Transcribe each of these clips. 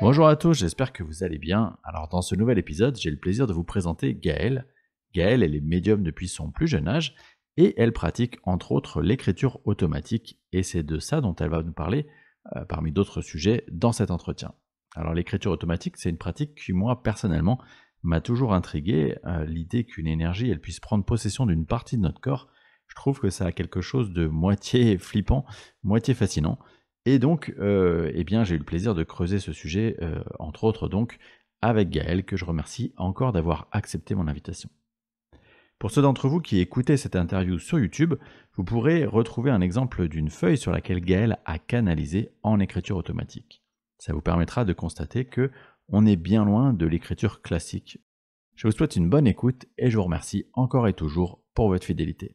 Bonjour à tous, j'espère que vous allez bien. Alors dans ce nouvel épisode, j'ai le plaisir de vous présenter Gaëlle. Gaëlle, elle est médium depuis son plus jeune âge et elle pratique entre autres l'écriture automatique et c'est de ça dont elle va nous parler parmi d'autres sujets dans cet entretien. Alors l'écriture automatique, c'est une pratique qui moi personnellement m'a toujours intrigué. L'idée qu'une énergie elle puisse prendre possession d'une partie de notre corps, je trouve que ça a quelque chose de moitié flippant, moitié fascinant. Et donc, eh bien, j'ai eu le plaisir de creuser ce sujet, entre autres donc, avec Gaëlle, que je remercie encore d'avoir accepté mon invitation. Pour ceux d'entre vous qui écoutez cette interview sur YouTube, vous pourrez retrouver un exemple d'une feuille sur laquelle Gaëlle a canalisé en écriture automatique. Ça vous permettra de constater que on est bien loin de l'écriture classique. Je vous souhaite une bonne écoute et je vous remercie encore et toujours pour votre fidélité.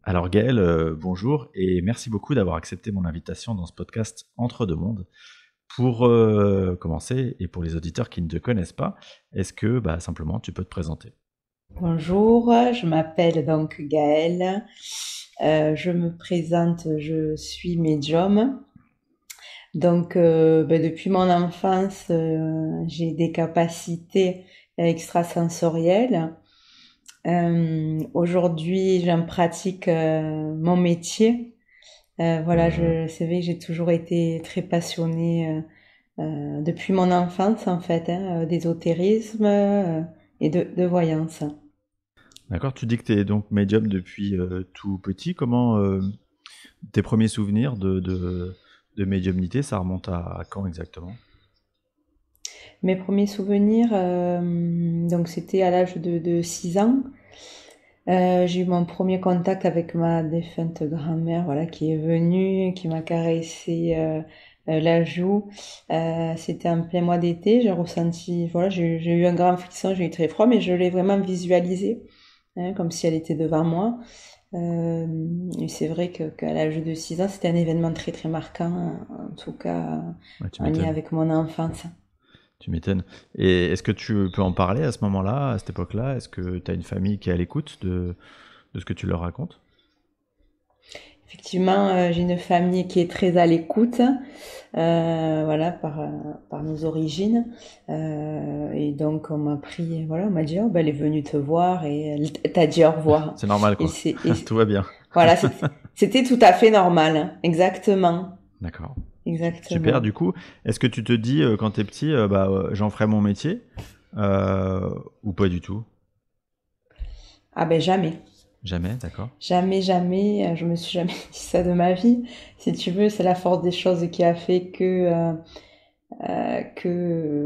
Alors Gaëlle, bonjour et merci beaucoup d'avoir accepté mon invitation dans ce podcast Entre deux mondes. Pour commencer, et pour les auditeurs qui ne te connaissent pas, est-ce que simplement tu peux te présenter? Bonjour, je m'appelle donc Gaëlle. Je me présente, je suis médium. Donc, depuis mon enfance, j'ai des capacités extrasensorielles. Aujourd'hui, j'en pratique mon métier. Voilà, c'est vrai que j'ai toujours été très passionnée depuis mon enfance, en fait, d'ésotérisme et de voyance. D'accord, tu dis que tu es donc médium depuis tout petit. Comment tes premiers souvenirs de médiumnité, ça remonte à quand exactement? Mes premiers souvenirs, donc c'était à l'âge de 6 ans. J'ai eu mon premier contact avec ma défunte grand-mère, voilà, qui est venue, qui m'a caressé la joue. C'était en plein mois d'été. J'ai ressenti, voilà, j'ai eu un grand frisson, j'ai eu très froid, mais je l'ai vraiment visualisé, hein, comme si elle était devant moi. Et c'est vrai qu'à l'âge de 6 ans, c'était un événement très très marquant, en tout cas Ouais, tu en lien m'étonnes. avec mon enfance. Tu m'étonnes. Et est-ce que tu peux en parler à ce moment-là, à cette époque-là? Est-ce que tu as une famille qui est à l'écoute de ce que tu leur racontes? Effectivement, j'ai une famille qui est très à l'écoute, voilà, par nos origines. Et donc, on m'a pris, voilà, on m'a dit, oh, ben, elle est venue te voir et elle t'a dit au revoir. C'est normal Et quoi. Tout va bien. voilà, c'était tout à fait normal, hein. Exactement, D'accord. Super, exactement. du coup, est-ce que tu te dis quand t'es petit, j'en ferai mon métier ou pas du tout? Ah ben jamais. Jamais, d'accord. Jamais, jamais, je me suis jamais dit ça de ma vie. Si tu veux, c'est la force des choses qui a fait que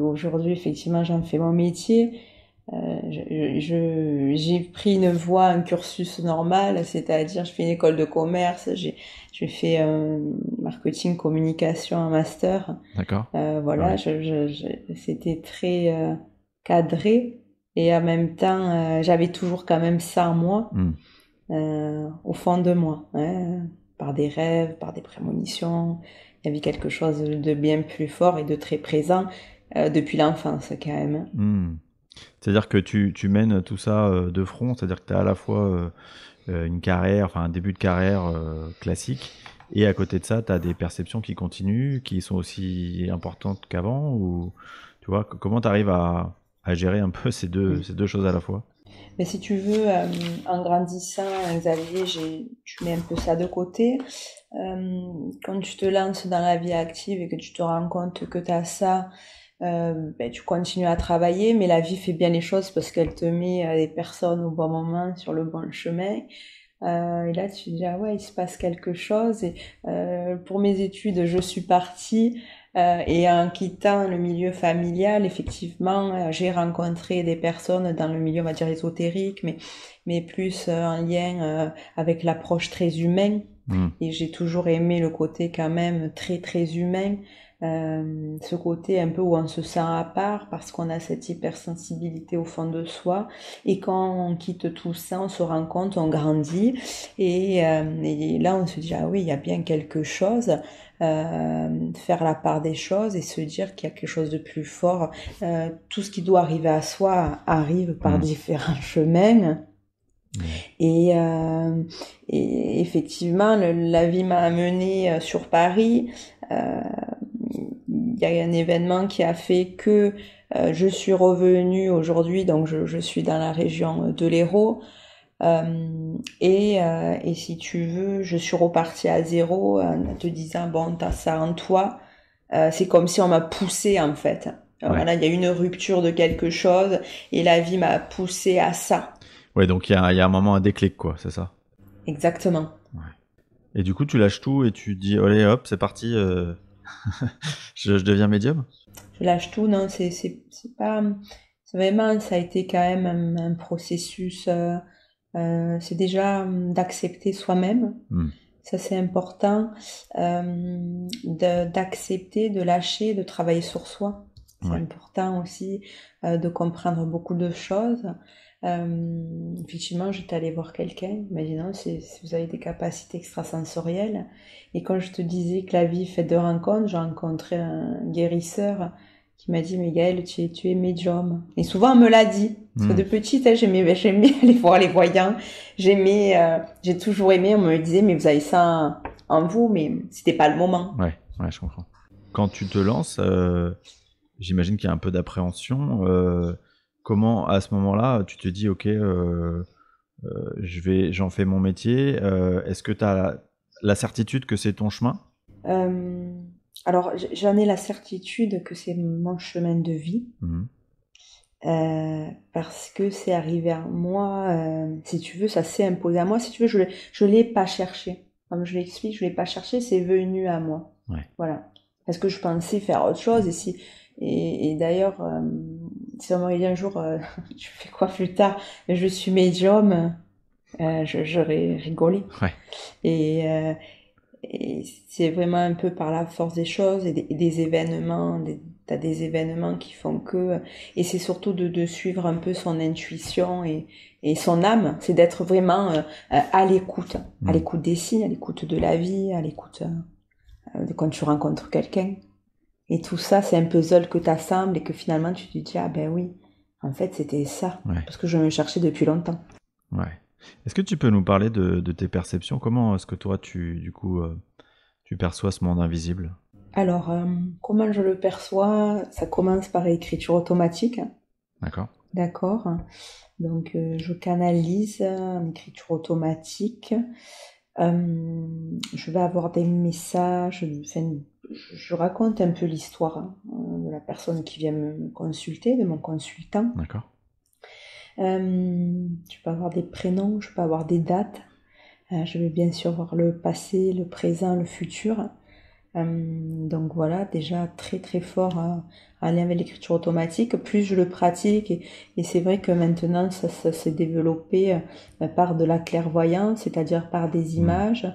aujourd'hui, effectivement, j'en fais mon métier. J'ai pris une voie, un cursus normal, c'est-à-dire je fais une école de commerce, j'ai fait marketing, communication, un master. D'accord. Ah Voilà, oui. c'était très cadré et en même temps, j'avais toujours quand même ça en moi, Hmm. au fond de moi, hein, par des rêves, par des prémonitions. Il y avait quelque chose de bien plus fort et de très présent depuis l'enfance quand même. Hmm. C'est-à-dire que tu mènes tout ça de front, c'est-à-dire que tu as à la fois une carrière, enfin un début de carrière classique, et à côté de ça, tu as des perceptions qui continuent, qui sont aussi importantes qu'avant, ou tu vois, comment tu arrives à gérer un peu ces deux choses à la fois? Mais si tu veux, en grandissant, Xavier, tu mets un peu ça de côté. Quand tu te lances dans la vie active et que tu te rends compte que tu as ça, ben, tu continues à travailler, mais la vie fait bien les choses parce qu'elle te met les personnes au bon moment, sur le bon chemin. Et là, tu te dis, ah ouais, il se passe quelque chose. Et pour mes études, je suis partie. Et en quittant le milieu familial, effectivement, j'ai rencontré des personnes dans le milieu, on va dire, ésotérique, mais plus en lien avec l'approche très humaine. Hmm. Et j'ai toujours aimé le côté quand même très, très humain. Ce côté un peu où on se sent à part parce qu'on a cette hypersensibilité au fond de soi. Et quand on quitte tout ça, on se rend compte, on grandit. Et là, on se dit, ah oui, il y a bien quelque chose. Faire la part des choses et se dire qu'il y a quelque chose de plus fort. Tout ce qui doit arriver à soi arrive par Hmm. différents chemins. Et effectivement, la vie m'a amenée sur Paris. Il y a un événement qui a fait que je suis revenue aujourd'hui, donc je suis dans la région de l'Hérault. Et si tu veux, je suis repartie à zéro en te disant, bon, t'as ça en toi. C'est comme si on m'a poussé en fait. Voilà, il y a eu une rupture de quelque chose et la vie m'a poussé à ça. Ouais, donc il y a un moment, un déclic, quoi, c'est ça? Exactement. Ouais. Et du coup, tu lâches tout et tu dis, allez, hop, c'est parti, je deviens médium? Je lâche tout, non, c'est pas, c'est vraiment, ça a été quand même un processus, c'est déjà d'accepter soi-même. Ça, c'est important, d'accepter, de lâcher, de travailler sur soi. C'est important aussi de comprendre beaucoup de choses. Effectivement, j'étais allée voir quelqu'un, imaginons si vous avez des capacités extrasensorielles. Et quand je te disais que la vie est faite de rencontres, j'ai rencontré un guérisseur qui m'a dit, mais Gaëlle, tu es médium. Et souvent, on me l'a dit. Parce que de petite, j'aimais aller voir les voyants. J'ai toujours aimé, on me disait, mais vous avez ça en vous, mais c'était pas le moment. Ouais, je comprends. Quand tu te lances, j'imagine qu'il y a un peu d'appréhension. Comment, à ce moment-là, tu te dis, ok, j'en fais mon métier. Est-ce que tu as la certitude que c'est ton chemin? Alors, j'en ai la certitude que c'est mon chemin de vie. Parce que c'est arrivé à moi, si tu veux, ça s'est imposé à moi. Si tu veux, je l'ai pas cherché. Comme je l'explique, je l'ai pas cherché, c'est venu à moi. Voilà. Parce que je pensais faire autre chose. Et d'ailleurs, si on m'aurait dit un jour, tu fais quoi plus tard? Je suis médium, j'aurais rigolé. Et c'est vraiment un peu par la force des choses et des événements, t'as des événements qui font que, et c'est surtout de suivre un peu son intuition et son âme, c'est d'être vraiment à l'écoute des signes, à l'écoute de la vie, à l'écoute de quand tu rencontres quelqu'un. Et tout ça, c'est un puzzle que t'assembles et que finalement tu te dis, ah ben oui, en fait c'était ça, parce que je me cherchais depuis longtemps. Est-ce que tu peux nous parler de tes perceptions? Comment est-ce que toi, tu perçois ce monde invisible? Alors, comment je le perçois? Ça commence par l'écriture automatique. D'accord. Donc, je canalise en écriture automatique. Je vais avoir des messages. Je raconte un peu l'histoire de la personne qui vient me consulter, de mon consultant. Je peux avoir des prénoms, je peux avoir des dates. Je vais bien sûr voir le passé, le présent, le futur. Donc voilà, déjà très très fort en lien avec l'écriture automatique. Plus je le pratique, et c'est vrai que maintenant ça s'est développé par de la clairvoyance, c'est-à-dire par des images.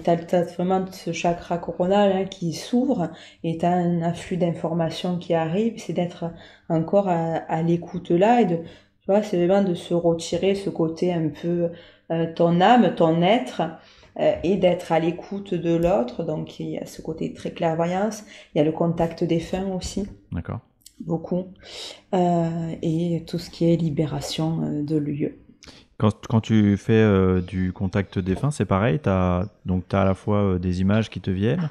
T'as vraiment ce chakra coronal qui s'ouvre et t'as un afflux d'informations qui arrive. C'est d'être encore à l'écoute là et tu vois, c'est vraiment de se retirer ce côté un peu ton âme, ton être. Et d'être à l'écoute de l'autre. Donc, il y a ce côté très clairvoyance. Il y a le contact défunt aussi. Beaucoup. Et tout ce qui est libération de lieux. Quand tu fais du contact défunt, c'est pareil. t'as à la fois des images qui te viennent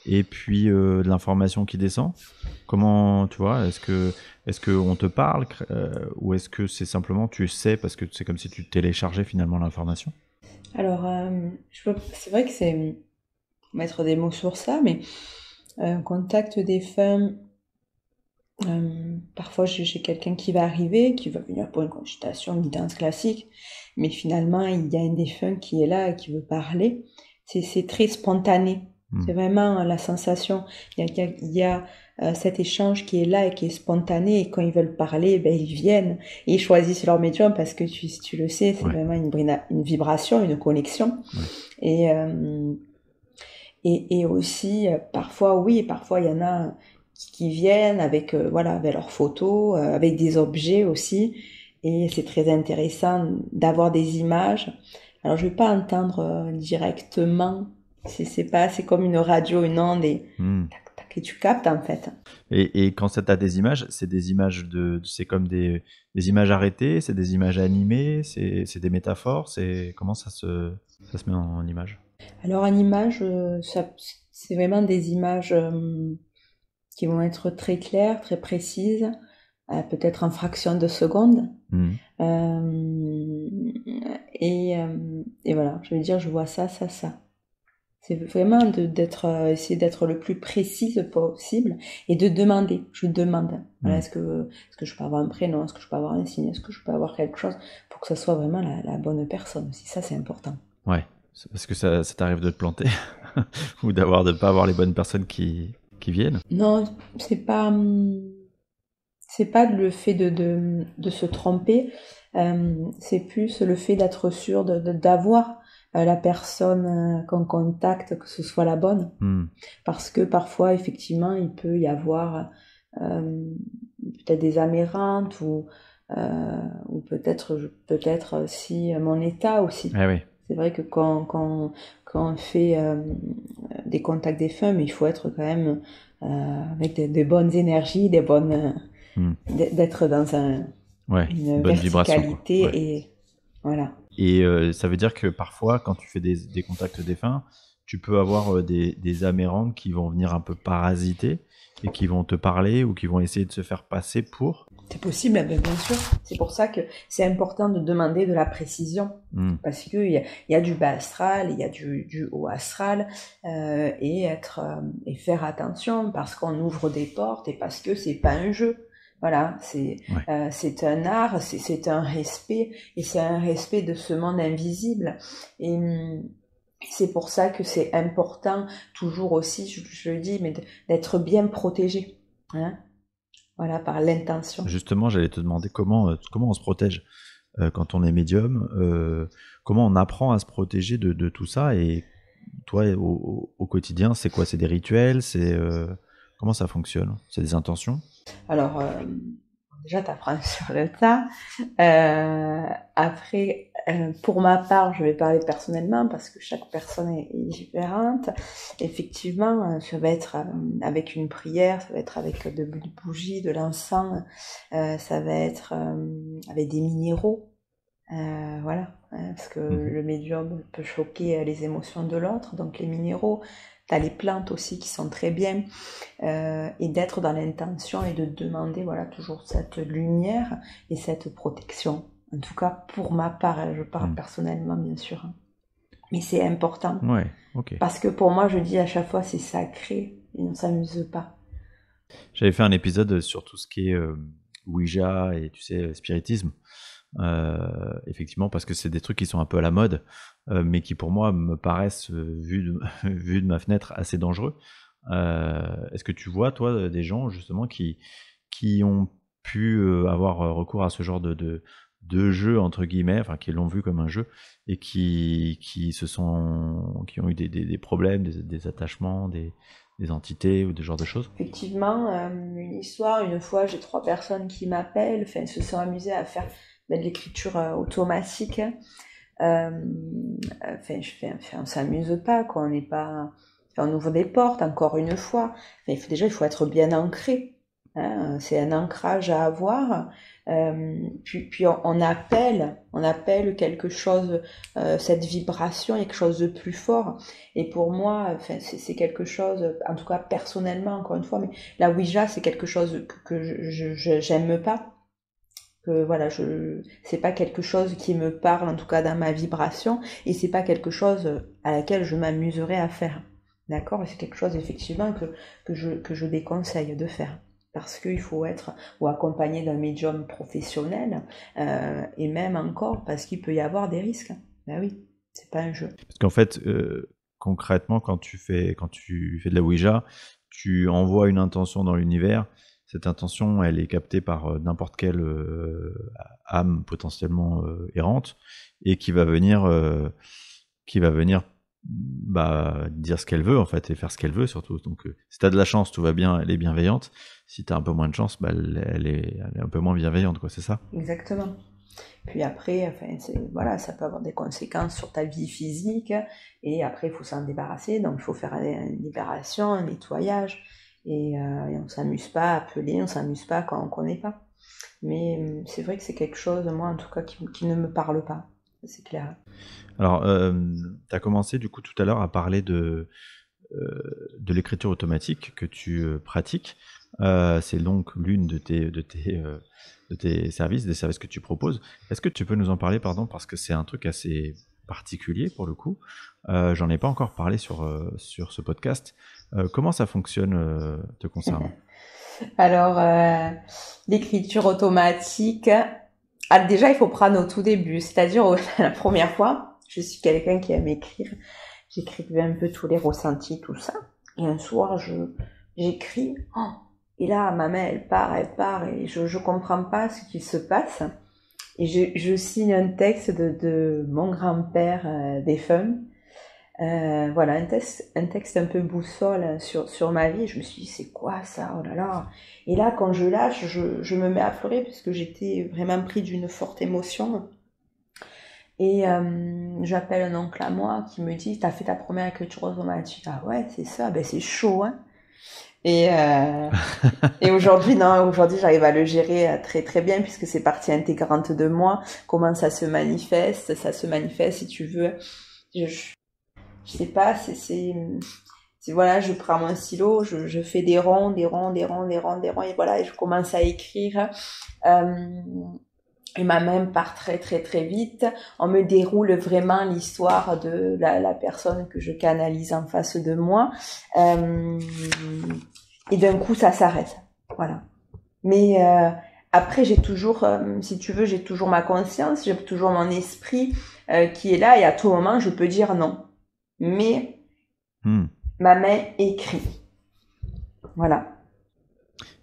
et puis de l'information qui descend. Comment, tu vois, est-ce que on te parle ou est-ce que c'est simplement tu sais parce que c'est comme si tu téléchargeais finalement l'information? Alors, c'est vrai que c'est mettre des mots sur ça, mais contact défunt, parfois j'ai quelqu'un qui va arriver, qui va venir pour une consultation de guidance classique, mais finalement il y a un défunt qui est là et qui veut parler. C'est très spontané. C'est vraiment la sensation. Il y a cet échange qui est là et qui est spontané, et quand ils veulent parler, ben ils viennent et ils choisissent leur médium parce que tu le sais, c'est vraiment une vibration, une connexion. Et aussi parfois il y en a qui viennent avec avec leurs photos, avec des objets aussi, et c'est très intéressant d'avoir des images. Alors je vais pas entendre directement, c'est comme une radio, une onde, et tac que tu captes en fait. Et quand tu as des images, c'est des images c'est comme des images arrêtées, c'est des images animées, c'est des métaphores, comment ça se met en image? Alors en image, c'est vraiment des images qui vont être très claires, très précises, peut-être en fraction de seconde. Mmh. Et voilà, je veux dire, je vois ça, ça, ça. C'est vraiment essayer d'être le plus précise possible et de demander. Je demande. Voilà, est-ce que je peux avoir un prénom? Est-ce que je peux avoir un signe? Est-ce que je peux avoir quelque chose pour que ça soit vraiment la bonne personne aussi? Ça, c'est important. Ouais, c'est parce que ça t'arrive de te planter ou de pas avoir les bonnes personnes qui viennent? Non, c'est pas le fait de se tromper, c'est plus le fait d'être sûr d'avoir la personne qu'on contacte, que ce soit la bonne. Parce que parfois, effectivement, il peut y avoir peut-être des amérantes ou peut-être aussi mon état aussi. Ah oui. C'est vrai que quand on fait des contacts défunts, mais il faut être quand même avec des bonnes énergies, d'être dans une bonne vibration, verticalité quoi. Ouais. et voilà. Et ça veut dire que parfois, quand tu fais des contacts défunts, tu peux avoir des amérantes qui vont venir un peu parasiter et qui vont te parler ou qui vont essayer de se faire passer pour... C'est possible, bien sûr. C'est pour ça que c'est important de demander de la précision. Parce qu'il y a du bas astral, il y a du haut astral, et faire attention parce qu'on ouvre des portes et parce que c'est pas un jeu. Voilà, c'est un art, c'est un respect, et c'est un respect de ce monde invisible. Et c'est pour ça que c'est important, toujours aussi, je le dis, mais d'être bien protégé. Hein, voilà, par l'intention. Justement, j'allais te demander comment on se protège quand on est médium, comment on apprend à se protéger de tout ça, et toi, au quotidien, c'est quoi? C'est des rituels? Comment ça fonctionne? C'est des intentions? Alors, déjà, tu apprends sur le tas. Après, pour ma part, je vais parler personnellement parce que chaque personne est différente. Effectivement, ça va être avec une prière, ça va être avec de bougies, de l'encens, ça va être avec des minéraux. Voilà, parce que le médium peut choquer les émotions de l'autre, donc les minéraux. T'as les plantes aussi qui sont très bien, et d'être dans l'intention et de demander voilà toujours cette lumière et cette protection. En tout cas, pour ma part, je parle personnellement bien sûr, mais c'est important. Ouais, ok. Parce que pour moi, je dis à chaque fois, c'est sacré et on s'amuse pas. J'avais fait un épisode sur tout ce qui est Ouija et tu sais, spiritisme. Effectivement, parce que c'est des trucs qui sont un peu à la mode, mais qui pour moi me paraissent, vu de ma fenêtre, assez dangereux. Est-ce que tu vois, toi, des gens justement qui ont pu avoir recours à ce genre de jeu entre guillemets, enfin qui l'ont vu comme un jeu et qui ont eu des problèmes, des attachements, des entités ou des genres de choses? Effectivement, une histoire, une fois, j'ai 3 personnes qui m'appellent, enfin, elles se sont amusées à faire de l'écriture automatique. On s'amuse pas, quoi. On n'est pas, on ouvre des portes, encore une fois. Enfin, il faut être bien ancré. Hein, c'est un ancrage à avoir. Puis on appelle quelque chose, cette vibration, quelque chose de plus fort. Et pour moi, enfin, c'est quelque chose, en tout cas personnellement, encore une fois, mais la Ouija, c'est quelque chose que j'aime pas. Que voilà, c'est pas quelque chose qui me parle, en tout cas dans ma vibration, et c'est pas quelque chose à laquelle je m'amuserais à faire. D'accord? Et c'est quelque chose effectivement que je déconseille de faire. Parce qu'il faut être ou accompagné d'un médium professionnel, et même encore parce qu'il peut y avoir des risques. Ben oui, c'est pas un jeu. Parce qu'en fait, concrètement, quand tu fais de la Ouija, tu envoies une intention dans l'univers. Cette intention, elle est captée par n'importe quelle âme potentiellement errante et qui va venir dire ce qu'elle veut en fait et faire ce qu'elle veut surtout. Donc si t'as de la chance, tout va bien, elle est bienveillante. Si t'as un peu moins de chance, elle est un peu moins bienveillante, quoi. C'est ça? Exactement. Puis après, enfin, voilà, ça peut avoir des conséquences sur ta vie physique, et après il faut s'en débarrasser, donc il faut faire une libération, un nettoyage, Et on s'amuse pas à appeler, on s'amuse pas quand on connaît pas. Mais c'est vrai que c'est quelque chose, moi en tout cas, qui ne me parle pas, c'est clair. Alors, tu as commencé du coup tout à l'heure à parler de l'écriture automatique que tu pratiques. C'est donc l'une de tes services, des services que tu proposes. Est-ce que tu peux nous en parler, pardon, parce que c'est un truc assez particulier pour le coup. J'en ai pas encore parlé sur ce podcast. Comment ça fonctionne te concernant? Alors, l'écriture automatique, déjà il faut prendre au tout début, c'est-à-dire la première fois, je suis quelqu'un qui aime écrire, j'écrivais un peu tous les ressentis, tout ça, et un soir j'écris, oh, et là ma main elle part, et je comprends pas ce qui se passe, et je signe un texte de mon grand-père défunt. Voilà, un texte un peu boussole sur ma vie. Je me suis dit, c'est quoi ça? Oh là là. Et là, quand je lâche, je me mets à pleurer puisque j'étais vraiment pris d'une forte émotion. Et j'appelle un oncle à moi qui me dit, t'as fait ta première écriture automatique? Ah ouais, c'est ça. Ben c'est chaud, hein. Et, euh, et aujourd'hui, non, aujourd'hui, j'arrive à le gérer très très bien puisque c'est partie intégrante de moi. Comment ça se manifeste? Ça se manifeste, si tu veux. Je sais pas, voilà, je prends mon stylo, je fais des ronds, des ronds, des ronds, des ronds, des ronds, et voilà, et je commence à écrire. Euh, et ma main part très très très vite. On me déroule vraiment l'histoire de la personne que je canalise en face de moi. Euh, et d'un coup, ça s'arrête. Voilà. Mais après, j'ai toujours, si tu veux, j'ai toujours ma conscience, j'ai toujours mon esprit qui est là, et à tout moment, je peux dire non. Mais ma main écrit. Voilà.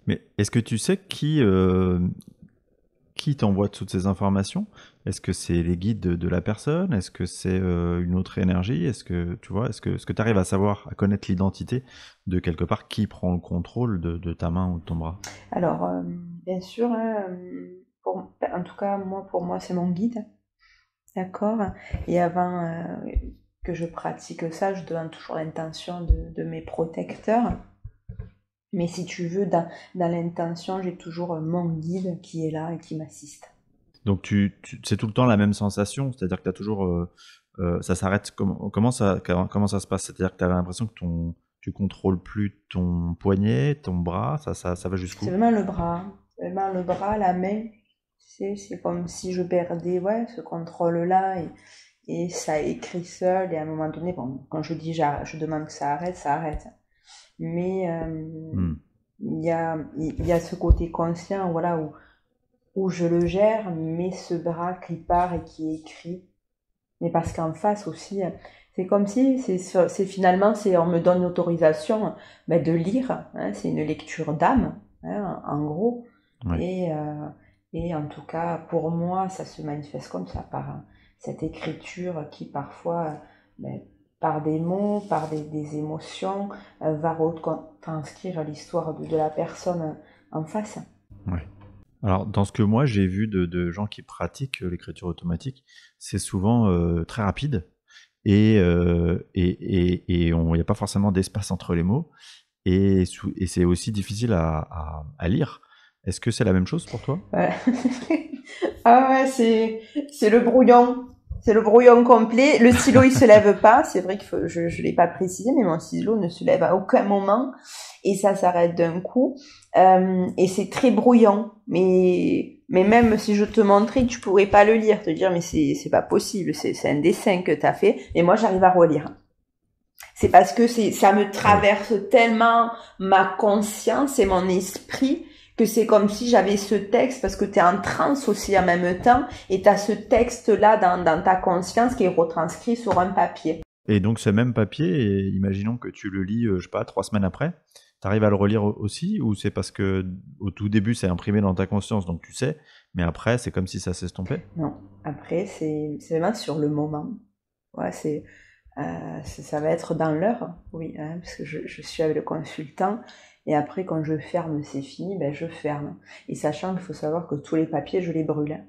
Mais est-ce que tu sais qui t'envoie toutes ces informations? Est-ce que c'est les guides de la personne? Est-ce que c'est une autre énergie? Est-ce que tu vois, est-ce que tu arrives à savoir, à connaître l'identité de quelque part qui prend le contrôle de ta main ou de ton bras? Alors, bien sûr, hein, en tout cas, pour moi, c'est mon guide. D'accord? Et avant que je pratique ça, je demande toujours l'intention de mes protecteurs. Mais si tu veux, dans l'intention, j'ai toujours mon guide qui est là et qui m'assiste. Donc c'est tout le temps la même sensation, c'est-à-dire que tu as toujours ça s'arrête comment ça se passe? C'est-à-dire que tu as l'impression que tu contrôles plus ton poignet, ton bras, ça va C'est jusqu'où? vraiment le bras, la main. Tu sais, c'est comme si je perdais, ouais, ce contrôle-là, et ça écrit seul. Et à un moment donné, bon, quand je demande que ça arrête, ça arrête. Mais il y a ce côté conscient, voilà, où je le gère, mais ce bras qui part et qui écrit. Mais parce qu'en face aussi, c'est comme si, finalement, on me donne l'autorisation de lire, hein, c'est une lecture d'âme, hein, en gros. Ouais. Et en tout cas, pour moi, ça se manifeste comme ça, par cette écriture qui parfois, ben, par des mots, par des émotions, va retranscrire l'histoire de la personne en face. Ouais. Alors, dans ce que moi j'ai vu de gens qui pratiquent l'écriture automatique, c'est souvent très rapide et il n'y a pas forcément d'espace entre les mots et c'est aussi difficile à lire. Est-ce que c'est la même chose pour toi? Ouais. Ah ouais, c'est le brouillon. C'est le brouillon complet. Le stylo, il se lève pas. C'est vrai que je l'ai pas précisé, mais mon stylo ne se lève à aucun moment. Et ça s'arrête d'un coup. Et c'est très brouillon. Mais même si je te montrais, tu pourrais pas le lire. Te dire, mais c'est pas possible. C'est un dessin que t'as fait. Et moi, j'arrive à relire. C'est parce que ça me traverse tellement ma conscience et mon esprit que c'est comme si j'avais ce texte, parce que tu es en transe aussi en même temps, et tu as ce texte-là dans ta conscience qui est retranscrit sur un papier. Et donc ce même papier, et imaginons que tu le lis, je sais pas, 3 semaines après, tu arrives à le relire aussi, ou c'est parce que au tout début c'est imprimé dans ta conscience, donc tu sais, mais après c'est comme si ça s'estompait? Non, après c'est vraiment sur le moment. Ouais, ça va être dans l'heure, oui, hein, parce que je suis avec le consultant, et après quand je ferme, c'est fini, je ferme. Et sachant qu'il faut savoir que tous les papiers, je les brûle.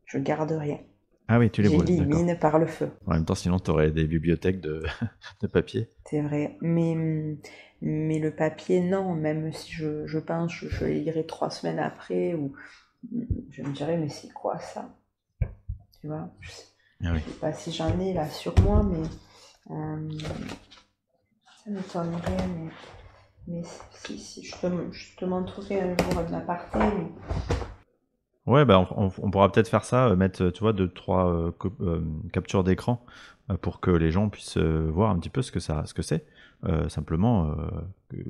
Je garde rien. Ah oui, tu les brûles, d'accord. J'élimine par le feu. En même temps, sinon, tu aurais des bibliothèques de, de papier. C'est vrai. Mais le papier, non. Même si je pense, je le lirai 3 semaines après, ou je me dirais, mais c'est quoi ça? Tu vois? Ah oui. Je sais pas si j'en ai là sur moi, mais ça m'étonnerait. Mais si je te montrerai un jour un aparté. Ouais, bah on pourra peut-être faire ça, mettre, tu vois, 2-3 captures d'écran pour que les gens puissent voir un petit peu ce que c'est. Simplement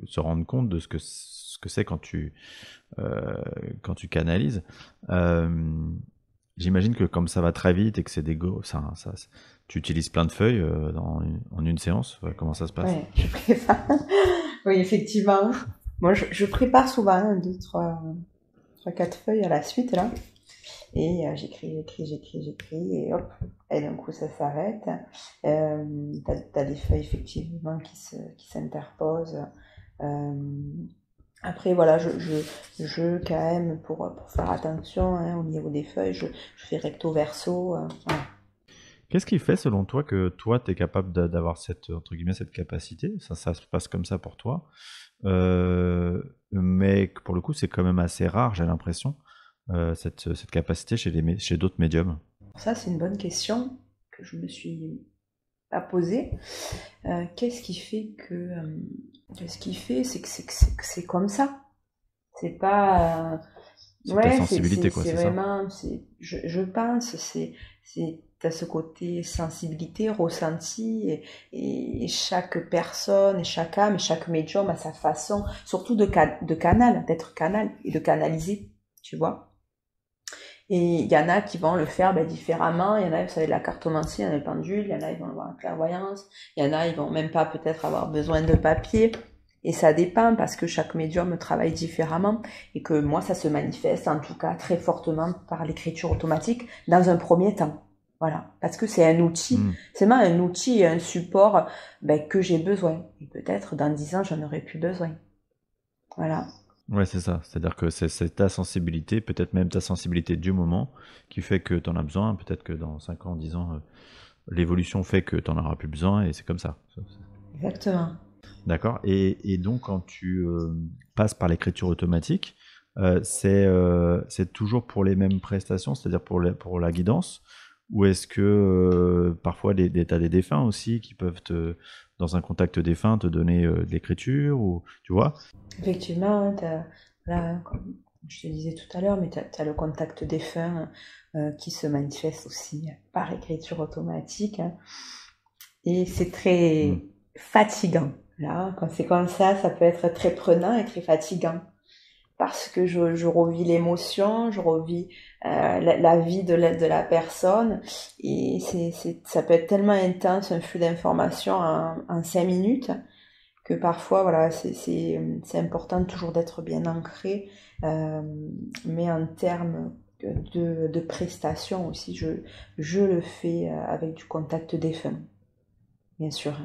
se rendre compte de ce que c'est euh, quand tu canalises. Euh, J'imagine que comme ça va très vite et que c'est des go, tu utilises plein de feuilles en une séance. Ouais, comment ça se passe? Ouais, je prépare. Oui, effectivement. Moi, je prépare souvent 2, 3, 4 feuilles à la suite, là. Et j'écris, et hop, et d'un coup, ça s'arrête. T'as des feuilles, effectivement, qui s'interposent. Euh, Après, voilà, quand même, pour faire attention, hein, au niveau des feuilles, je fais recto verso. Voilà. Qu'est-ce qui fait, selon toi, que toi, tu es capable d'avoir cette, entre guillemets, cette capacité? Ça se passe comme ça pour toi. Mais que pour le coup, c'est quand même assez rare, j'ai l'impression, cette capacité chez d'autres médiums. Ça, c'est une bonne question que je me suis pas posée. Qu'est-ce qui fait, c'est que c'est comme ça. C'est pas, C'est ta ouais, sensibilité, quoi, c'est c'est ça? vraiment, je pense, t'as ce côté sensibilité, ressenti, et chaque personne, et chaque âme, et chaque médium a sa façon, surtout d'être canal et de canaliser, tu vois. Et il y en a qui vont le faire différemment. Il y en a, vous savez, de la cartomancie, il y en a le pendule, il y en a, ils vont avoir la clairvoyance. Il y en a, ils vont même pas peut-être avoir besoin de papier. Et ça dépend parce que chaque médium travaille différemment et que moi, ça se manifeste en tout cas très fortement par l'écriture automatique dans un premier temps. Voilà. Parce que c'est un outil, Hmm. c'est vraiment un outil et un support que j'ai besoin. Et peut-être dans 10 ans, j'en aurai plus besoin. Voilà. Ouais, c'est ça. C'est-à-dire que c'est ta sensibilité, peut-être même ta sensibilité du moment, qui fait que tu en as besoin. Peut-être que dans 5 ans, 10 ans, l'évolution fait que tu n'en auras plus besoin et c'est comme ça. Exactement. D'accord. Et donc, quand tu passes par l'écriture automatique, c'est toujours pour les mêmes prestations, c'est-à-dire pour la guidance, ou est-ce que parfois tu as des défunts aussi qui peuvent dans un contact défunt, te donner de l'écriture, ou tu vois? Effectivement, là, comme je te disais tout à l'heure, mais tu as le contact défunt qui se manifeste aussi par écriture automatique, hein. Et c'est Hmm. très fatigant. Là, quand c'est comme ça peut être très prenant et très fatigant. Parce que je revis l'émotion, je revis la vie de la personne. Et ça peut être tellement intense, un flux d'informations en 5 minutes que parfois, voilà, c'est important toujours d'être bien ancré, euh, mais en termes de prestation aussi, je le fais avec du contact défunt, bien sûr.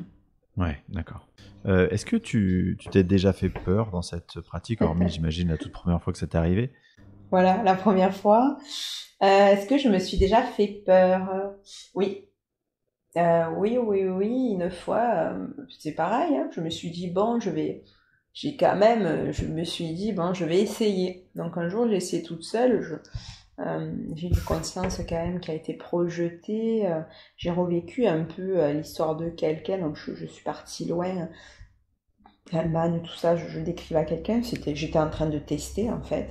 Ouais, d'accord. Est-ce que tu t'es déjà fait peur dans cette pratique, hormis, j'imagine, la toute première fois que ça t'est arrivé? Voilà, la première fois. Est-ce que je me suis déjà fait peur? Oui. Oui, une fois, c'est pareil, hein, je me suis dit, bon, je me suis dit, bon, je vais essayer. Donc un jour, j'ai essayé toute seule, j'ai une conscience quand même qui a été projetée, j'ai revécu un peu l'histoire de quelqu'un, donc je suis partie loin, Allemagne, tout ça, je décrivais à quelqu'un, j'étais en train de tester en fait.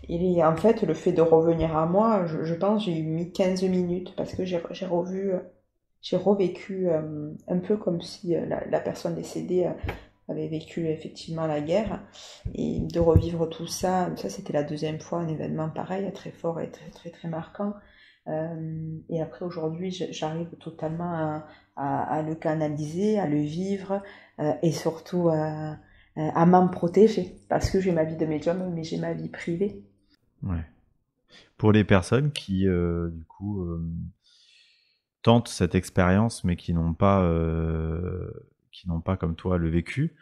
Et en fait, le fait de revenir à moi, je pense j'ai mis 15 minutes parce que j'ai revécu un peu comme si la personne décédée avait vécu effectivement la guerre. Et de revivre tout ça, ça c'était la deuxième fois, un événement pareil, très fort et très très très marquant. Et après aujourd'hui, j'arrive totalement à le canaliser, à le vivre et surtout à m'en protéger parce que j'ai ma vie de médium, mais j'ai ma vie privée. Ouais. Pour les personnes qui, du coup, tentent cette expérience, mais qui n'ont pas comme toi le vécu,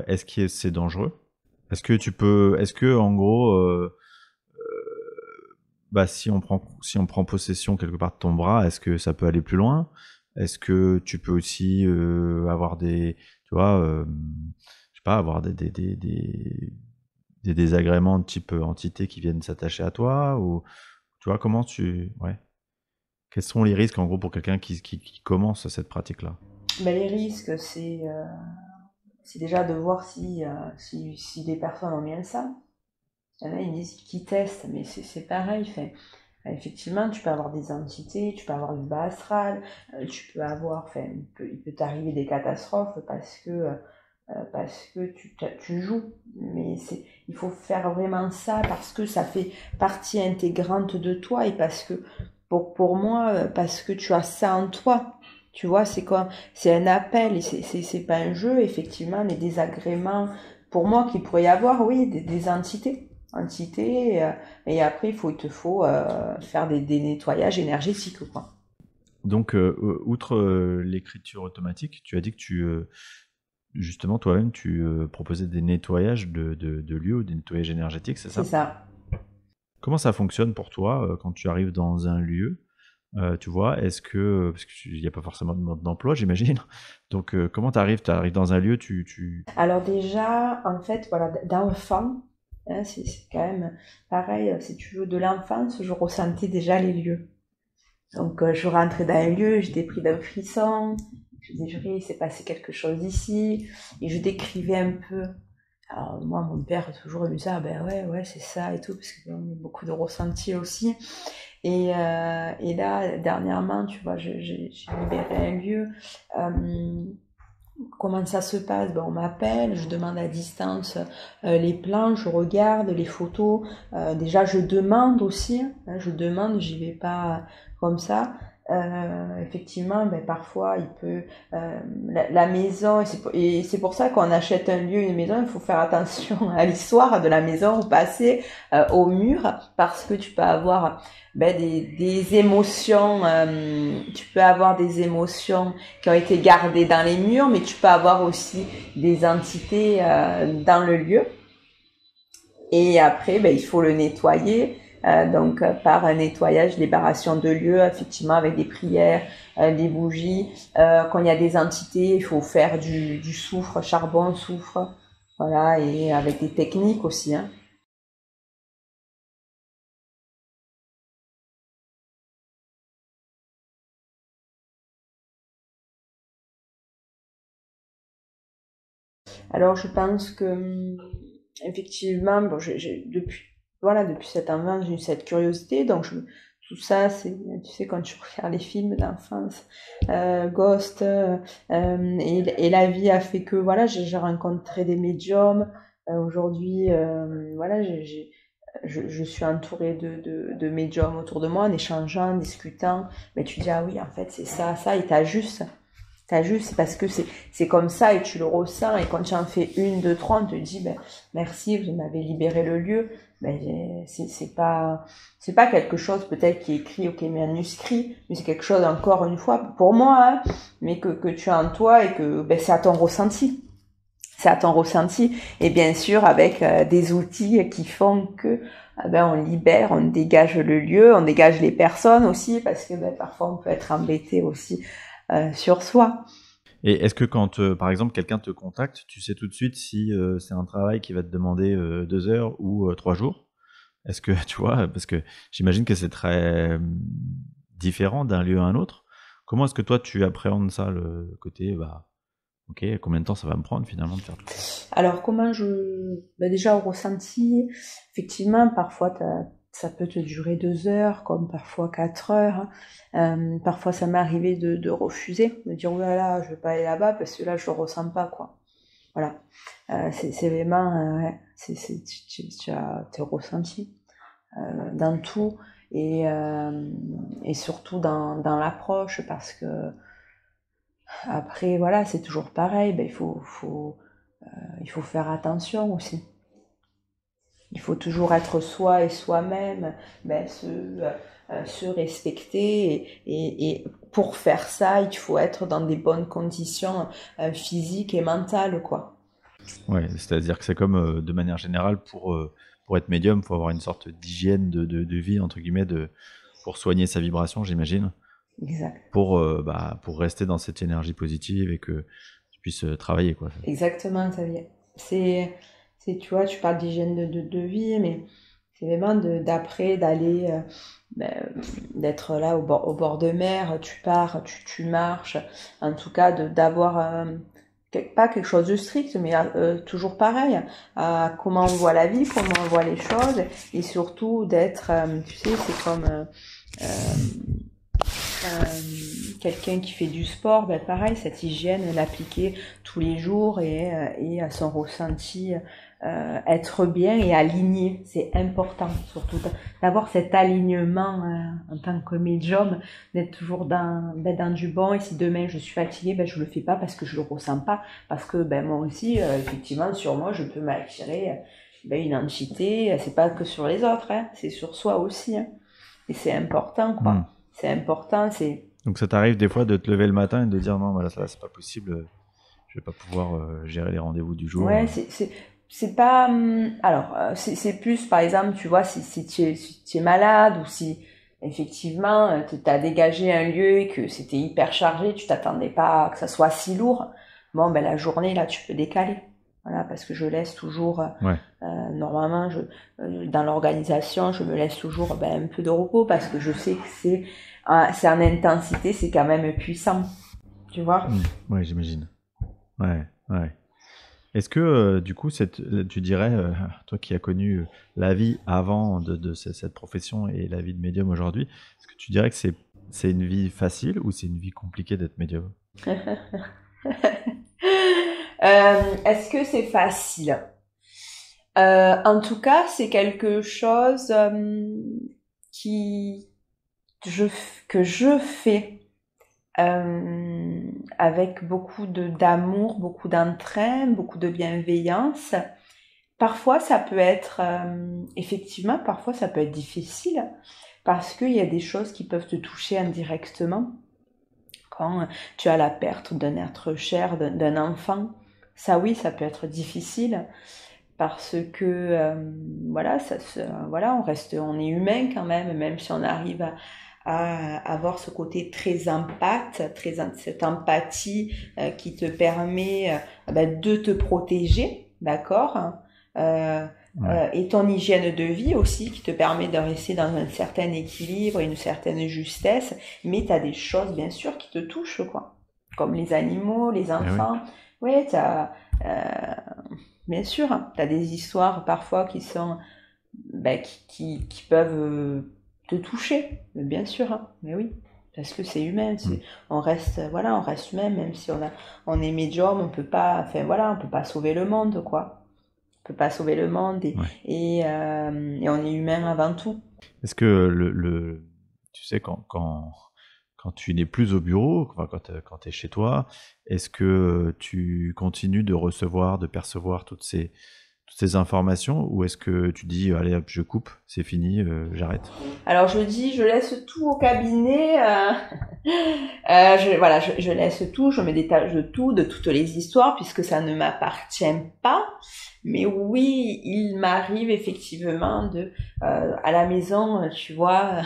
est-ce que c'est dangereux? Est-ce que en gros, bah, si on prend possession quelque part de ton bras, est-ce que ça peut aller plus loin? Est-ce que tu peux aussi avoir tu vois, je sais pas, avoir des désagréments de type entité qui viennent s'attacher à toi ou tu vois ouais. Quels sont les risques en gros pour quelqu'un qui commence cette pratique-là? Ben, les risques, c'est déjà de voir si les personnes ont bien ça. Il y en a, ils disent qu'ils testent, mais c'est pareil. Fait. Effectivement, tu peux avoir des entités, tu peux avoir une base astrale, tu peux avoir, enfin, il peut t'arriver des catastrophes parce que tu joues. Mais il faut faire vraiment ça parce que ça fait partie intégrante de toi et parce que, pour moi, parce que tu as ça en toi. Tu vois, c'est un appel et c'est pas un jeu. Effectivement, les désagréments, pour moi, qu'il pourrait y avoir, oui, des entités, et après, il te faut faire des nettoyages énergétiques, quoi. Donc, outre l'écriture automatique, tu as dit que justement, toi-même, tu proposais des nettoyages de lieux ou des nettoyages énergétiques, c'est C'est ça? ça. Comment ça fonctionne pour toi quand tu arrives dans un lieu? Tu vois, parce qu'il n'y a pas forcément de mode d'emploi, j'imagine. Donc, comment tu arrives? Tu arrives dans un lieu, Alors déjà, en fait, voilà, d'enfant, hein, c'est quand même pareil, si tu veux, de l'enfance, je ressentais déjà les lieux. Donc je rentrais dans un lieu, j'étais pris d'un frisson, je disais, purée, il s'est passé quelque chose ici, et je décrivais un peu. Alors moi, mon père toujours me disait, ah ben ouais, c'est ça et tout, parce qu'il y a beaucoup de ressentis aussi. Et là, dernièrement, tu vois, j'ai libéré un lieu. Euh, Comment ça se passe? Ben, on m'appelle, je demande à distance les plans, je regarde les photos. Déjà, je demande aussi, hein, je demande, j'y vais pas comme ça. Effectivement, ben, parfois, il peut la maison, et c'est pour ça qu'on achète un lieu, une maison, il faut faire attention à l'histoire de la maison, au passé, au mur, parce que tu peux avoir ben, des émotions, tu peux avoir des émotions qui ont été gardées dans les murs, mais tu peux avoir aussi des entités dans le lieu. Et après, ben, il faut le nettoyer. Donc par un nettoyage, libération de lieu, effectivement avec des prières, des bougies. Quand il y a des entités, il faut faire du soufre, charbon, soufre, voilà, et avec des techniques aussi. Hein. Alors je pense que effectivement, bon, depuis cette enfance, j'ai eu cette curiosité, donc tout ça, c'est, tu sais, quand tu regardes les films d'enfance, Ghost, et la vie a fait que, voilà, j'ai rencontré des médiums. Aujourd'hui, voilà, je suis entourée de médiums autour de moi, en échangeant, en discutant. Mais tu dis, ah oui, en fait, c'est ça, et t'as juste, c'est parce que c'est comme ça et tu le ressens. Et quand tu en fais une, deux, trois, on te dit, ben, merci, vous m'avez libéré le lieu. Ben, c'est pas quelque chose peut-être qui est écrit ou qui est manuscrit, mais c'est quelque chose encore une fois pour moi, hein, mais que tu as en toi et que ben, c'est à ton ressenti. C'est à ton ressenti. Et bien sûr, avec des outils qui font que ben, on libère, on dégage le lieu, on dégage les personnes aussi, parce que ben, parfois on peut être embêté aussi sur soi. Et est-ce que quand, par exemple, quelqu'un te contacte, tu sais tout de suite si c'est un travail qui va te demander 2 heures ou 3 jours? Est-ce que, tu vois, parce que j'imagine que c'est très différent d'un lieu à un autre. Comment est-ce que toi, tu appréhendes ça, le côté, bah, ok, combien de temps ça va me prendre finalement de faire tout ça? Alors ben, déjà au ressenti, effectivement, parfois ça peut te durer 2 heures, comme parfois 4 heures. Parfois ça m'est arrivé de refuser, de dire, oh là là, je vais pas aller là-bas parce que là je le ressens pas, quoi. Voilà. C'est vraiment, ouais, tu as tes ressentis dans tout et surtout dans l'approche parce que après, voilà, c'est toujours pareil, ben, il faut faire attention aussi. Il faut toujours être soi et soi-même, ben, se respecter et pour faire ça, il faut être dans des bonnes conditions physiques et mentales, quoi. Ouais, c'est-à-dire que c'est comme de manière générale pour pour être médium, il faut avoir une sorte d'hygiène de vie, entre guillemets, pour soigner sa vibration, j'imagine, Exact. pour rester dans cette énergie positive et que tu puisses travailler, quoi. Exactement, Xavier. Tu vois, tu parles d'hygiène de vie, mais c'est vraiment d'aller, d'être là au bord de mer, tu pars, tu marches, en tout cas d'avoir pas quelque chose de strict, mais toujours pareil, à comment on voit la vie, comment on voit les choses, et surtout d'être, tu sais, c'est comme quelqu'un qui fait du sport, ben pareil, cette hygiène, l'appliquer tous les jours et à son ressenti, être bien et aligné, c'est important, surtout d'avoir cet alignement en tant que médium, d'être toujours dans du bon. Et si demain je suis fatiguée, ben je le fais pas parce que je le ressens pas, parce que ben moi aussi, effectivement, sur moi, je peux m'attirer une entité. C'est pas que sur les autres, hein, c'est sur soi aussi, hein. Et c'est important, quoi. C'est important, c'est... Donc ça t'arrive des fois de te lever le matin et de dire non, voilà, ça c'est pas possible, je vais pas pouvoir gérer les rendez-vous du jour. Ouais, c'est pas... Alors, c'est plus, par exemple, tu vois, si tu es malade ou si, effectivement, tu as dégagé un lieu et que c'était hyper chargé, tu t'attendais pas à que ça soit si lourd, bon, ben la journée, là, tu peux décaler. Voilà, parce que je laisse toujours, Ouais. normalement, dans l'organisation, je me laisse toujours un peu de repos parce que je sais que c'est en intensité, c'est quand même puissant. Tu vois? Ouais, j'imagine. Ouais, ouais. Est-ce que, du coup, tu dirais, toi qui as connu la vie avant de cette profession et la vie de médium aujourd'hui, est-ce que tu dirais que c'est une vie facile ou c'est une vie compliquée d'être médium? Est-ce que c'est facile? En tout cas, c'est quelque chose qui je, que je fais avec beaucoup d'amour, beaucoup d'entrain, beaucoup de bienveillance. Parfois, ça peut être, effectivement, parfois ça peut être difficile parce qu'il y a des choses qui peuvent te toucher indirectement. Quand tu as la perte d'un être cher, d'un enfant, ça oui, ça peut être difficile parce que voilà, on est humain quand même si on arrive à avoir ce côté très cette empathie qui te permet de te protéger, d'accord, et ton hygiène de vie aussi qui te permet de rester dans un certain équilibre et une certaine justesse, mais tu as des choses bien sûr qui te touchent, quoi, comme les animaux, les enfants. Oui, bien sûr, tu as des histoires parfois qui sont qui peuvent te toucher, bien sûr, mais oui, parce que c'est humain, on reste humain, même si on est médium, on peut pas sauver le monde, quoi. On peut pas sauver le monde et on est humain avant tout. Est-ce que tu sais quand tu n'es plus au bureau, enfin, quand tu es chez toi, est-ce que tu continues de recevoir, de percevoir toutes ces informations ou est-ce que tu dis allez hop, je coupe, c'est fini, j'arrête? Alors je laisse tout au cabinet, je laisse tout, je me détache de tout, de toutes les histoires puisque ça ne m'appartient pas. Mais oui, il m'arrive effectivement à la maison, tu vois,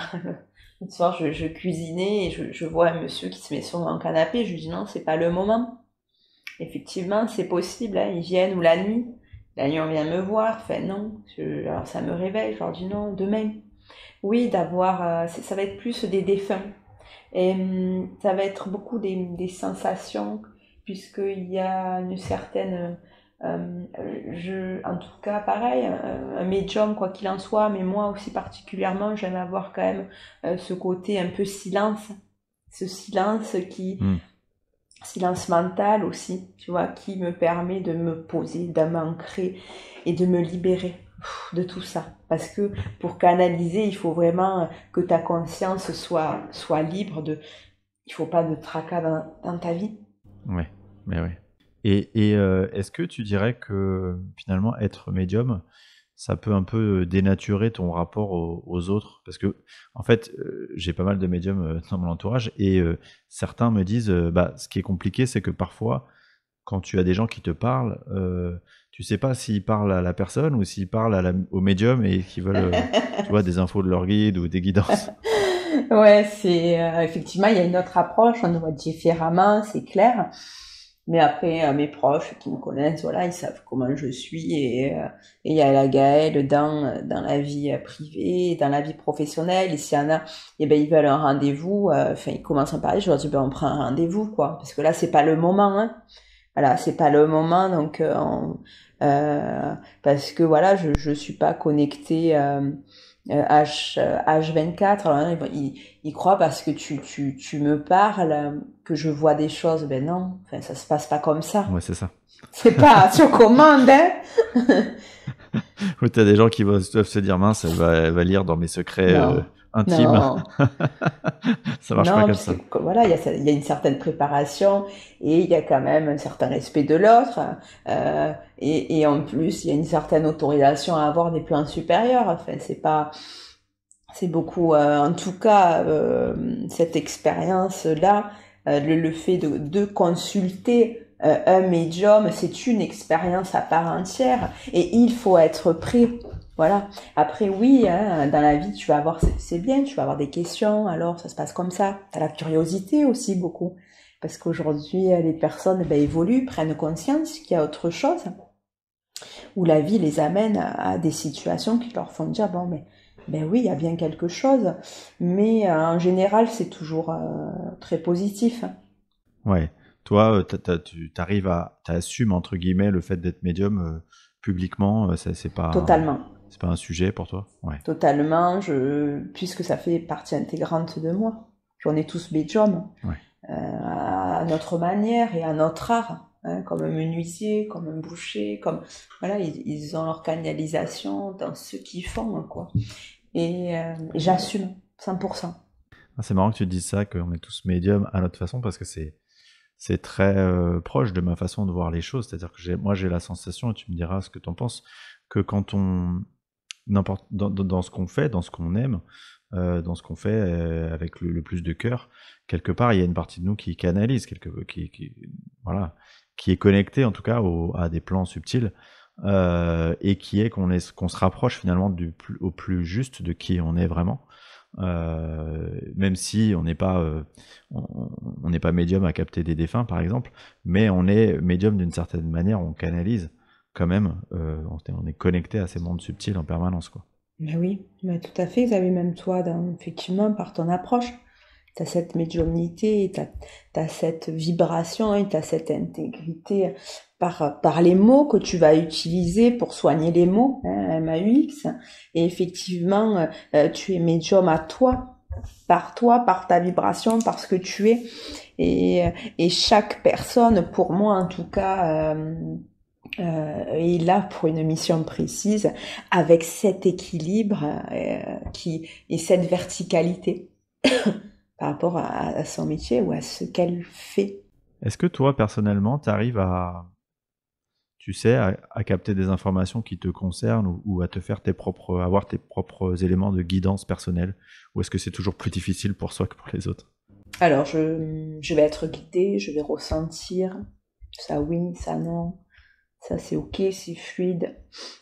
le soir je cuisinais et je vois un monsieur qui se met sur un canapé, je lui dis non, c'est pas le moment. Effectivement, c'est possible, hein, ils viennent ou la nuit. La nuit, on vient me voir, fait non. Alors ça me réveille, je leur dis non, demain. Oui, ça va être plus des défunts. Et ça va être beaucoup des sensations, puisqu'il y a une certaine... en tout cas, pareil, un médium, quoi qu'il en soit, mais moi aussi particulièrement, j'aime avoir quand même ce côté un peu silence. Ce silence silence mental aussi, tu vois, qui me permet de me poser, de m'ancrer et de me libérer de tout ça. Parce que pour canaliser, il faut vraiment que ta conscience soit libre il faut pas de tracas dans ta vie. Ouais, mais ouais. Et est-ce que tu dirais que finalement être médium, ça peut un peu dénaturer ton rapport aux autres? Parce que en fait, j'ai pas mal de médiums dans mon entourage et certains me disent, ce qui est compliqué, c'est que parfois, quand tu as des gens qui te parlent, tu sais pas s'ils parlent à la personne ou s'ils parlent au médium et qui veulent, tu vois, des infos de leur guide ou des guidances. Ouais, c'est effectivement, il y a une autre approche, on le voit différemment, c'est clair. Mais après, mes proches qui me connaissent, voilà, ils savent comment je suis et il y a la Gaëlle dans la vie privée, dans la vie professionnelle. Et s'il y en a, eh ben ils veulent un rendez-vous. Enfin, ils commencent à parler. Je leur dis ben on prend un rendez-vous quoi, parce que là c'est pas le moment. Hein. Voilà, c'est pas le moment. Donc parce que voilà, je suis pas connectée. H24, alors là, il croit parce que tu me parles que je vois des choses. Ben non, enfin, ça se passe pas comme ça. Ouais, c'est ça. C'est pas sur commande, hein. Ou t'as des gens qui doivent se dire mince, elle va lire dans mes secrets Non, intimes. non, Ça marche pas non, comme parce ça. que voilà, il y a une certaine préparation et il y a quand même un certain respect de l'autre. Et en plus, il y a une certaine autorisation à avoir des plans supérieurs. Enfin, c'est beaucoup, en tout cas, cette expérience-là, le fait de consulter un médium, c'est une expérience à part entière et il faut être prêt. Voilà. Après, oui, hein, dans la vie, tu vas avoir, c'est bien, tu vas avoir des questions, alors ça se passe comme ça. T'as la curiosité aussi beaucoup. Parce qu'aujourd'hui, les personnes ben, évoluent, prennent conscience qu'il y a autre chose, où la vie les amène à des situations qui leur font dire, bon, mais ben oui, il y a bien quelque chose, mais en général, c'est toujours très positif. Ouais. Toi, tu t'assumes entre guillemets le fait d'être médium publiquement. Ça, Totalement. c'est pas un sujet pour toi. Ouais. Totalement, puisque ça fait partie intégrante de moi. Puis on est tous médiums, Ouais. à notre manière et à notre art. Hein, comme un menuisier, comme un boucher, comme voilà, ils ont leur canalisation dans ce qu'ils font, quoi. Et j'assume 100%. Ah, c'est marrant que tu dises ça, qu'on est tous médiums à notre façon, parce que c'est très proche de ma façon de voir les choses. C'est-à-dire que moi j'ai la sensation, et tu me diras ce que tu en penses, que quand dans ce qu'on fait, dans ce qu'on aime, dans ce qu'on fait avec le plus de cœur, quelque part il y a une partie de nous qui canalise, voilà, qui est connectée en tout cas à des plans subtils, et qui est qu'on se rapproche finalement au plus juste de qui on est vraiment. Même si on n'est pas on n'est pas médium à capter des défunts par exemple, mais on est médium d'une certaine manière, on canalise quand même, on est connecté à ces mondes subtils en permanence, quoi. Mais oui, mais tout à fait, Xavier, même toi, effectivement, par ton approche, tu as cette médiumnité, tu as cette vibration et tu as cette intégrité par les mots que tu vas utiliser pour soigner les mots, hein, MAUX. Et effectivement, tu es médium à toi, par ta vibration, par ce que tu es. Et chaque personne, pour moi en tout cas, est là pour une mission précise, avec cet équilibre et cette verticalité par rapport à son métier ou à ce qu'elle fait. Est-ce que toi personnellement tu arrives tu sais, à capter des informations qui te concernent ou à te faire avoir tes propres éléments de guidance personnelle, ou est-ce que c'est toujours plus difficile pour soi que pour les autres? Alors, je vais être guidée, je vais ressentir, ça oui, ça non, ça c'est ok, c'est fluide.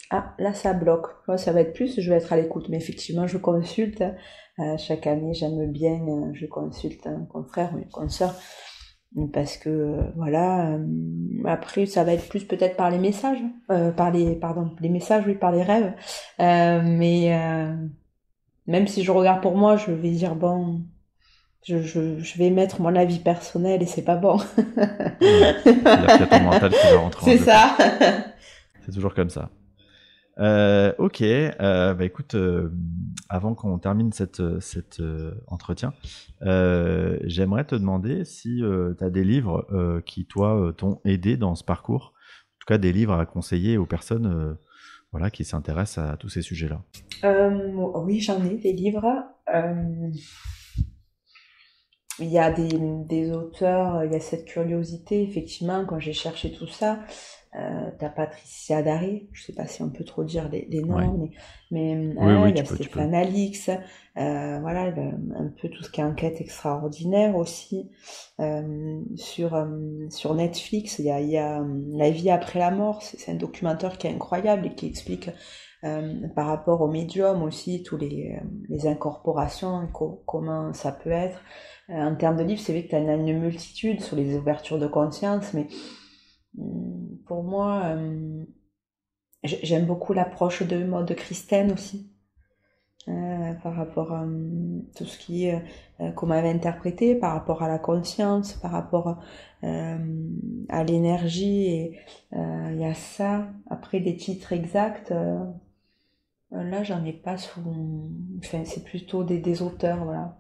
Ah, là ça bloque, là, ça va être plus, je vais être à l'écoute, mais effectivement je consulte, chaque année j'aime bien, je consulte un confrère ou une consoeur, parce que voilà, après ça va être plus peut-être par les messages, les messages, oui, par les rêves, mais même si je regarde pour moi, je vais dire bon, je vais mettre mon avis personnel et c'est pas bon. Ouais. C'est-à-dire qu'il y a ton mental qui va rentrer en C'est jeu, quoi. ça. C'est toujours comme ça. Ok, bah écoute, avant qu'on termine cet entretien, j'aimerais te demander si tu as des livres qui, toi, t'ont aidé dans ce parcours. En tout cas, des livres à conseiller aux personnes voilà, qui s'intéressent à tous ces sujets-là. Oui, j'en ai des livres. il y a des auteurs, il y a cette curiosité, effectivement, quand j'ai cherché tout ça. T'as Patricia Daré, je sais pas si on peut trop dire les Ouais. noms, mais Oui, hein, oui, il y a tu peux. Stéphane Alix, voilà, un peu tout ce qui est enquête extraordinaire aussi. Sur Netflix, il y a La vie après la mort, c'est un documentaire qui est incroyable et qui explique par rapport au médium aussi, tous les incorporations, et comment ça peut être. En termes de livres, c'est vrai que tu as une multitude sur les ouvertures de conscience, mais pour moi, j'aime beaucoup l'approche de Maud Christine aussi, par rapport à tout ce qui est comment elle va interpréter, par rapport à la conscience, par rapport à l'énergie. Et il y a ça. Après, des titres exacts, là, j'en ai pas sous. Enfin, c'est plutôt des auteurs, voilà,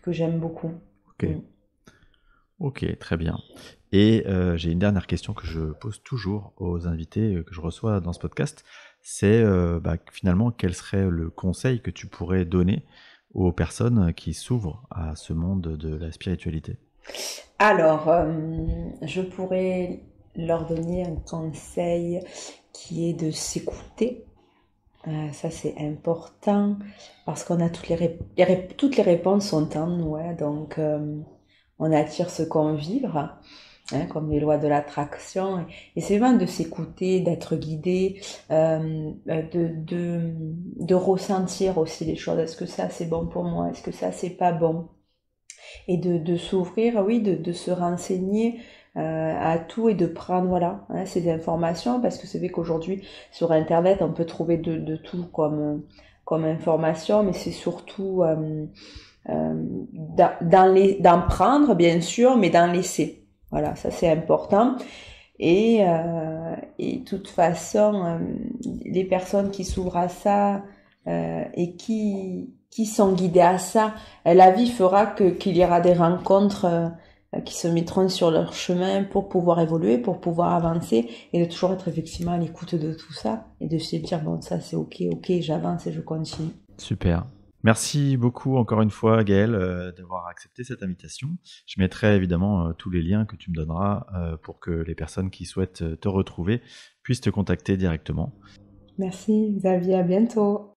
que j'aime beaucoup. Ok. Mm. Ok, très bien. Et j'ai une dernière question que je pose toujours aux invités que je reçois dans ce podcast. C'est finalement quel serait le conseil que tu pourrais donner aux personnes qui s'ouvrent à ce monde de la spiritualité? Alors, je pourrais leur donner un conseil qui est de s'écouter. Ça, c'est important parce qu'on a toutes les réponses sont en nous, hein, donc on attire ce qu'on vibre, hein, comme les lois de l'attraction. Et c'est vraiment de s'écouter, d'être guidé, de ressentir aussi les choses. Est-ce que ça, c'est bon pour moi? Est-ce que ça, c'est pas bon? Et de s'ouvrir, oui, de se renseigner à tout et de prendre voilà hein, ces informations parce que c'est vrai qu'aujourd'hui sur internet on peut trouver de tout comme information mais c'est surtout d'en prendre bien sûr mais d'en laisser voilà ça c'est important et de toute façon les personnes qui s'ouvrent à ça et qui sont guidées à ça, la vie fera qu'il y aura des rencontres qui se mettront sur leur chemin pour pouvoir évoluer, pour pouvoir avancer et de toujours être effectivement à l'écoute de tout ça et de se dire bon ça c'est ok, j'avance et je continue. Super. Merci beaucoup encore une fois, Gaël, d'avoir accepté cette invitation. Je mettrai évidemment tous les liens que tu me donneras pour que les personnes qui souhaitent te retrouver puissent te contacter directement. Merci Xavier, à bientôt.